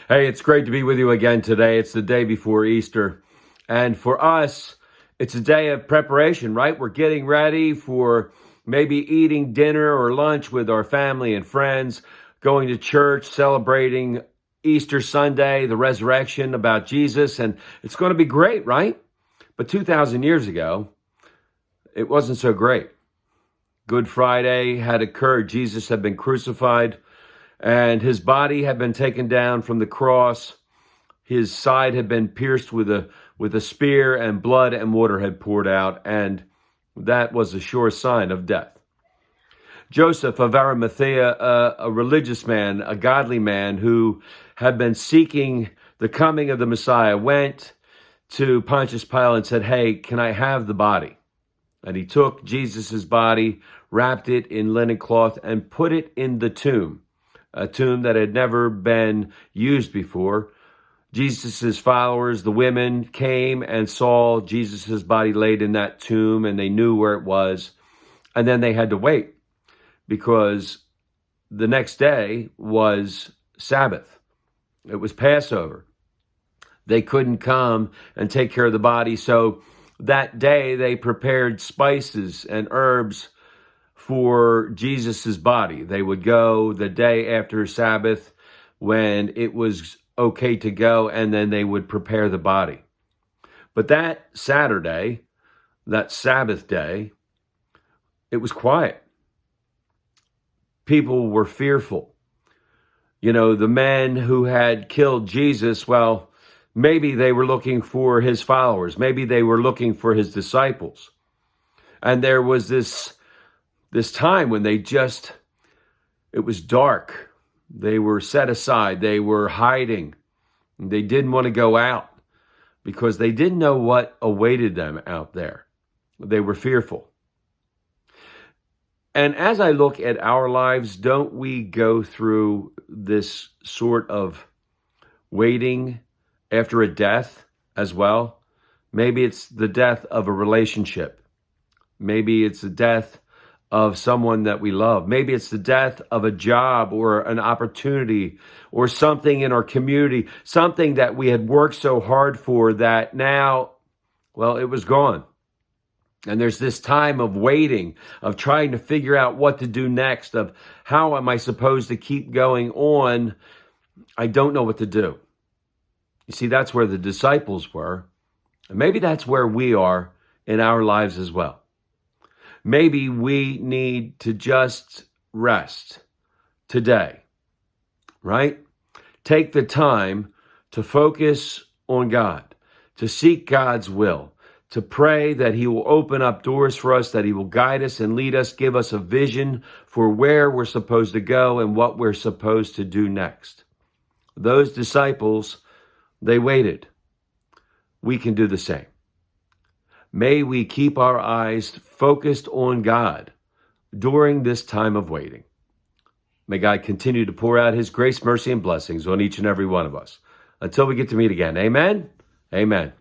Hey, it's great to be with you again today. It's the day before Easter. And for us, it's a day of preparation, right? We're getting ready for maybe eating dinner or lunch with our family and friends, going to church, celebrating Easter Sunday, the resurrection about Jesus. And it's going to be great, right? But 2,000 years ago, it wasn't so great. Good Friday had occurred. Jesus had been crucified, and his body had been taken down from the cross. His side had been pierced with a spear, and blood and water had poured out, and that was a sure sign of death. Joseph of Arimathea, a religious man, a godly man who had been seeking the coming of the Messiah, went to Pontius Pilate and said, "Hey, can I have the body?" And he took Jesus's body, wrapped it in linen cloth, and put it in the tomb, a tomb that had never been used before. Jesus's followers, the women, came and saw Jesus's body laid in that tomb, and they knew where it was. And then they had to wait because the next day was Sabbath. It was Passover. They couldn't come and take care of the body, so that day they prepared spices and herbs for Jesus's body. They would go the day after Sabbath when it was okay to go, and then they would prepare the body. But that Saturday, that Sabbath day, it was quiet. People were fearful. You know, the men who had killed Jesus, well, maybe they were looking for his followers. Maybe they were looking for his disciples. And there was this time when it was dark. They were set aside. They were hiding. They didn't want to go out because they didn't know what awaited them out there. They were fearful. And as I look at our lives, don't we go through this sort of waiting after a death as well? Maybe it's the death of a relationship. Maybe it's the death of someone that we love. Maybe it's the death of a job or an opportunity or something in our community, something that we had worked so hard for that now, well, it was gone. And there's this time of waiting, of trying to figure out what to do next, of how am I supposed to keep going on? I don't know what to do. You see, that's where the disciples were. And maybe that's where we are in our lives as well. Maybe we need to just rest today, right? Take the time to focus on God, to seek God's will, to pray that he will open up doors for us, that he will guide us and lead us, give us a vision for where we're supposed to go and what we're supposed to do next. Those disciples, they waited. We can do the same. May we keep our eyes focused on God during this time of waiting. May God continue to pour out his grace, mercy, and blessings on each and every one of us. Until we get to meet again. Amen. Amen.